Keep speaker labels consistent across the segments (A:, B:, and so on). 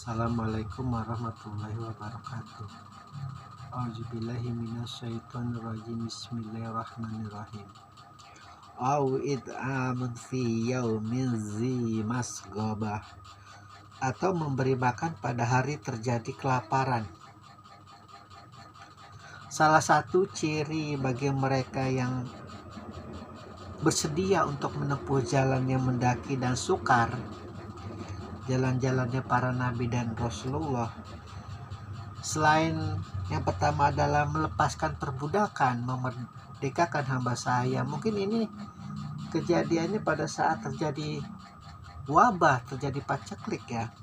A: Assalamualaikum warahmatullahi wabarakatuh. A'udzubillahi minasyaitonirrajim. Bismillahirrahmanirrahim. Amun fi yaumin zi masghabah, atau memberi makan pada hari terjadi kelaparan. Salah satu ciri bagi mereka yang bersedia untuk menempuh jalan yang mendaki dan sukar, jalan-jalannya para nabi dan Rasulullah, selain yang pertama adalah melepaskan perbudakan, memerdekakan hamba sahaya. Mungkin ini kejadiannya pada saat terjadi wabah, terjadi paceklik ya,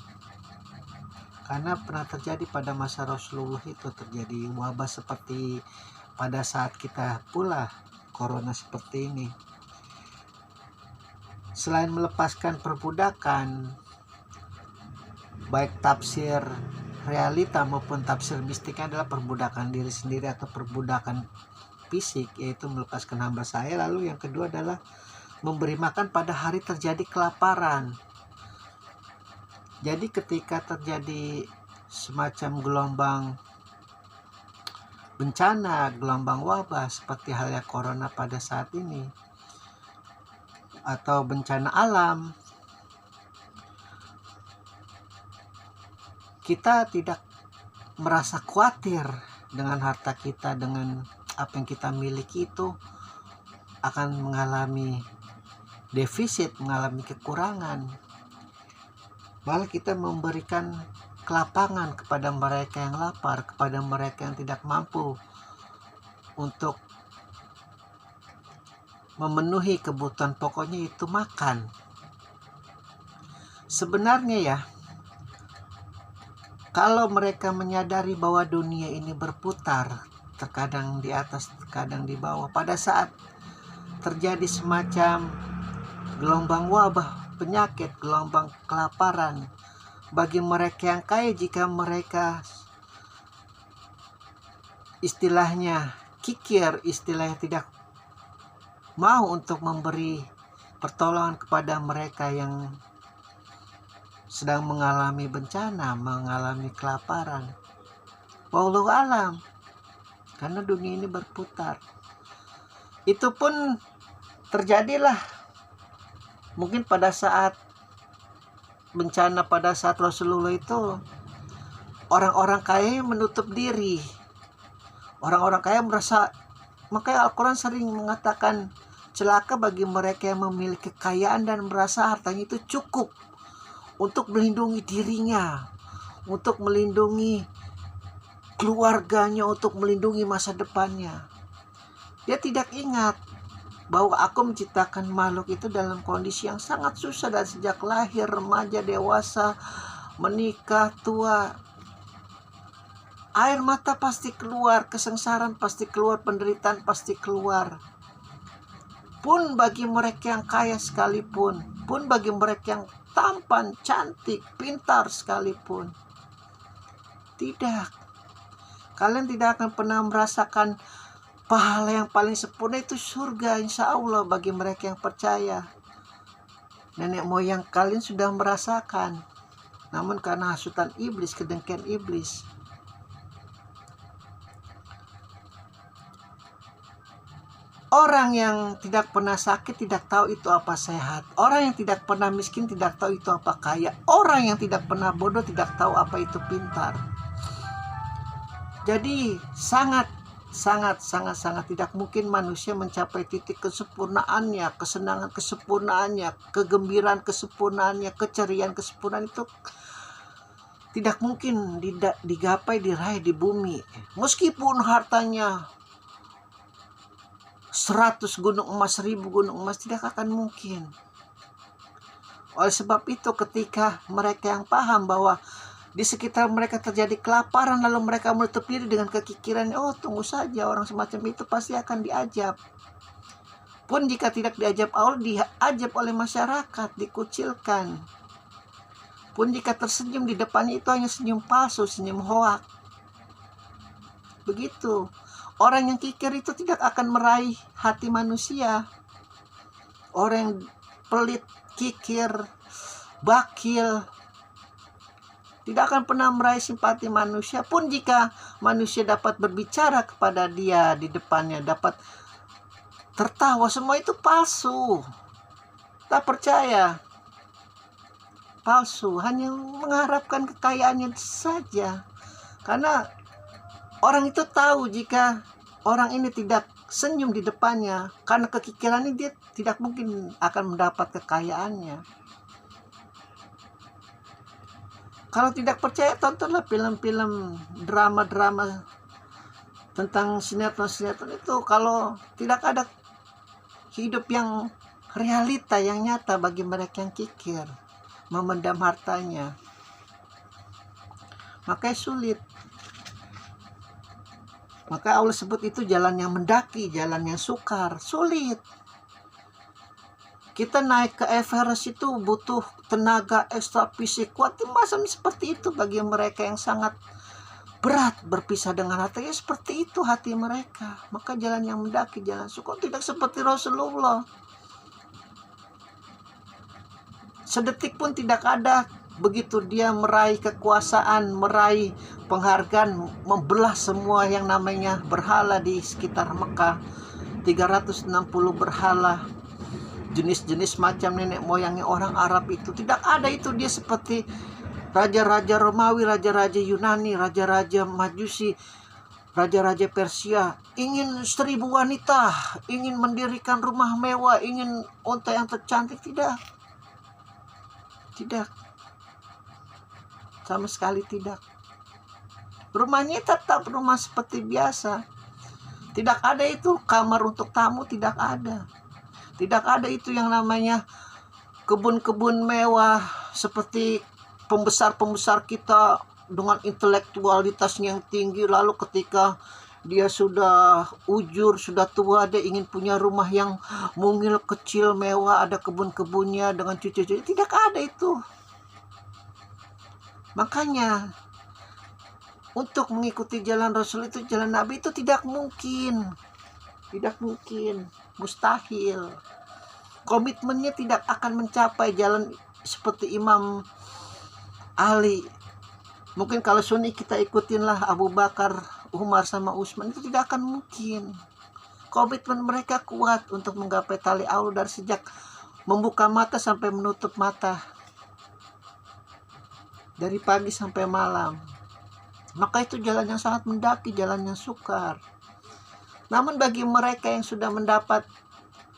A: karena pernah terjadi pada masa Rasulullah itu terjadi wabah seperti pada saat kita pula corona seperti ini. Selain melepaskan perbudakan, baik tafsir realita maupun tafsir mistiknya adalah perbudakan diri sendiri atau perbudakan fisik, yaitu melepaskan hamba sahaya. Lalu yang kedua adalah memberi makan pada hari terjadi kelaparan. Jadi ketika terjadi semacam gelombang bencana, gelombang wabah seperti halnya corona pada saat ini, atau bencana alam, kita tidak merasa khawatir dengan harta kita, dengan apa yang kita miliki itu akan mengalami defisit, mengalami kekurangan. Malah kita memberikan kelapangan kepada mereka yang lapar, kepada mereka yang tidak mampu untuk memenuhi kebutuhan pokoknya, itu makan. Sebenarnya ya, kalau mereka menyadari bahwa dunia ini berputar, terkadang di atas, terkadang di bawah, pada saat terjadi semacam gelombang wabah, penyakit, gelombang kelaparan, bagi mereka yang kaya, jika mereka istilahnya kikir, istilahnya tidak mau untuk memberi pertolongan kepada mereka yang sedang mengalami bencana, mengalami kelaparan, wallahu alam, karena dunia ini berputar. Itu pun terjadilah mungkin pada saat bencana, pada saat Rasulullah itu orang-orang kaya menutup diri, orang-orang kaya merasa, makanya Al-Quran sering mengatakan celaka bagi mereka yang memiliki kekayaan dan merasa hartanya itu cukup untuk melindungi dirinya, untuk melindungi keluarganya, untuk melindungi masa depannya. Dia tidak ingat bahwa aku menciptakan makhluk itu dalam kondisi yang sangat susah, dan sejak lahir, remaja, dewasa, menikah, tua, air mata pasti keluar, kesengsaraan pasti keluar, penderitaan pasti keluar. Pun bagi mereka yang kaya sekalipun, pun bagi mereka yang tampan, cantik, pintar sekalipun, tidak. Kalian tidak akan pernah merasakan pahala yang paling sempurna, itu surga insya Allah bagi mereka yang percaya. Nenek moyang kalian sudah merasakan, namun karena hasutan iblis, kedengkian iblis, orang yang tidak pernah sakit tidak tahu itu apa sehat. Orang yang tidak pernah miskin tidak tahu itu apa kaya. Orang yang tidak pernah bodoh tidak tahu apa itu pintar. Jadi sangat tidak mungkin manusia mencapai titik kesempurnaannya, kesenangan kesempurnaannya, kegembiraan kesempurnaannya, keceriaan kesempurnaan itu tidak mungkin digapai, diraih di bumi. Meskipun hartanya 100 gunung emas, 1000 gunung emas, tidak akan mungkin. Oleh sebab itu, ketika mereka yang paham bahwa di sekitar mereka terjadi kelaparan, lalu mereka menutup diri dengan kekikiran, oh tunggu saja, orang semacam itu pasti akan diajab. Pun jika tidak diajab Allah, diajab oleh masyarakat, dikucilkan. Pun jika tersenyum, di depannya itu hanya senyum palsu, senyum hoak. Begitu. Orang yang kikir itu tidak akan meraih hati manusia. Orang yang pelit, kikir, bakil, tidak akan pernah meraih simpati manusia. Pun jika manusia dapat berbicara kepada dia di depannya, dapat tertawa, semua itu palsu. Tak percaya, palsu, hanya mengharapkan kekayaannya saja. Karena orang itu tahu jika orang ini tidak senyum di depannya, karena kekikirannya dia tidak mungkin akan mendapat kekayaannya. Kalau tidak percaya, tontonlah film-film, drama-drama tentang sinetron-sinetron itu. Kalau tidak ada hidup yang realita, yang nyata bagi mereka yang kikir, memendam hartanya, makanya sulit. Maka Allah sebut itu jalan yang mendaki, jalan yang sukar, sulit. Kita naik ke Everest itu butuh tenaga ekstra fisik kuat. Masa seperti itu bagi mereka yang sangat berat berpisah dengan hartanya, seperti itu hati mereka. Maka jalan yang mendaki, jalan sukar, tidak seperti Rasulullah. Sedetik pun tidak ada begitu dia meraih kekuasaan, meraih penghargaan, membelah semua yang namanya berhala di sekitar Mekah. 360 berhala, jenis-jenis macam nenek moyangnya orang Arab itu. Tidak ada itu dia seperti raja-raja Romawi, raja-raja Yunani, raja-raja Majusi, raja-raja Persia. Ingin 1000 wanita, ingin mendirikan rumah mewah, ingin unta yang tercantik. Tidak. Sama sekali tidak. Rumahnya tetap rumah seperti biasa. Tidak ada itu kamar untuk tamu, tidak ada. Tidak ada itu yang namanya kebun-kebun mewah seperti pembesar-pembesar kita dengan intelektualitasnya yang tinggi. Lalu ketika dia sudah ujur, sudah tua, dia ingin punya rumah yang mungil, kecil, mewah, ada kebun-kebunnya dengan cucu-cucu. Tidak ada itu. Makanya untuk mengikuti jalan Rasul itu, jalan Nabi itu tidak mungkin, mustahil. Komitmennya tidak akan mencapai jalan seperti Imam Ali. Mungkin kalau Sunni kita ikutinlah Abu Bakar, Umar sama Utsman, itu tidak akan mungkin. Komitmen mereka kuat untuk menggapai tali Allah dari sejak membuka mata sampai menutup mata, dari pagi sampai malam. Maka itu jalan yang sangat mendaki, jalan yang sukar. Namun bagi mereka yang sudah mendapat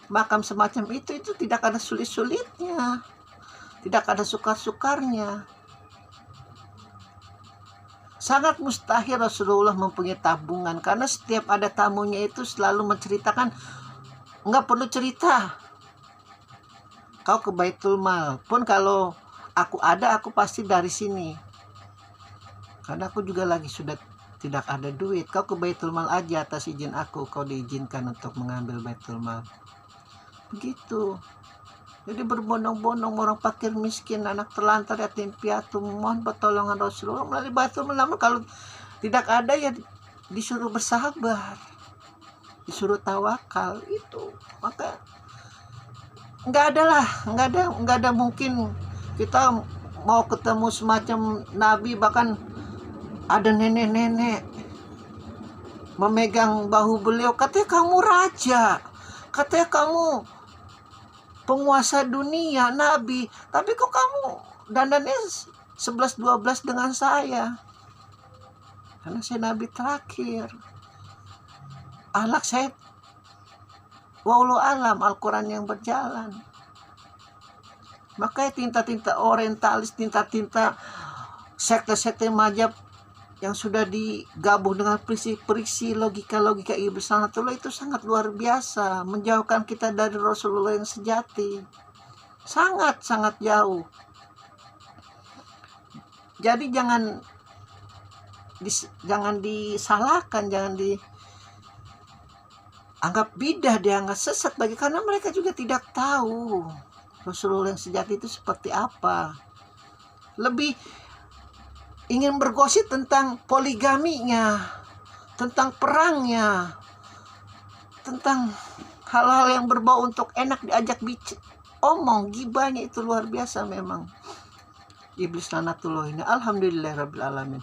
A: makam semacam itu tidak ada sulit-sulitnya, tidak ada sukar-sukarnya. Sangat mustahil Rasulullah mempunyai tabungan, karena setiap ada tamunya itu selalu menceritakan, enggak perlu cerita, kau ke Baitul Mal pun kalau aku ada, aku pasti dari sini, karena aku juga lagi sudah tidak ada duit. Kau ke Baitul Mal aja atas izin aku, kau diizinkan untuk mengambil Baitul Mal. Begitu. Jadi berbondong-bondong orang fakir miskin, anak terlantar, yatim piatu mohon pertolongan Rasulullah melalui Baitul Mal. Namun kalau tidak ada ya disuruh bersabar, disuruh tawakal itu. Maka nggak ada mungkin kita mau ketemu semacam Nabi, bahkan ada nenek-nenek memegang bahu beliau, katanya kamu raja, katanya kamu penguasa dunia, Nabi, tapi kok kamu dandannya 11-12 dengan saya, karena saya Nabi terakhir. Akhlak saya wallahu alam, Al-Quran yang berjalan. Makanya tinta-tinta orientalis, tinta-tinta sekte-sekte mazhab yang sudah digabung dengan perisi logika-logika Ibnu Sanatullah itu sangat luar biasa, menjauhkan kita dari Rasulullah yang sejati. Sangat-sangat jauh. Jadi jangan disalahkan, jangan dianggap bidah, dianggap sesat karena mereka juga tidak tahu Rasulullah yang sejati itu seperti apa. Lebih ingin bergosip tentang poligaminya, tentang perangnya, tentang hal-hal yang berbau untuk enak diajak omong, gibahnya itu luar biasa memang. iblis lanatullah ini. Alhamdulillahirabbil alamin.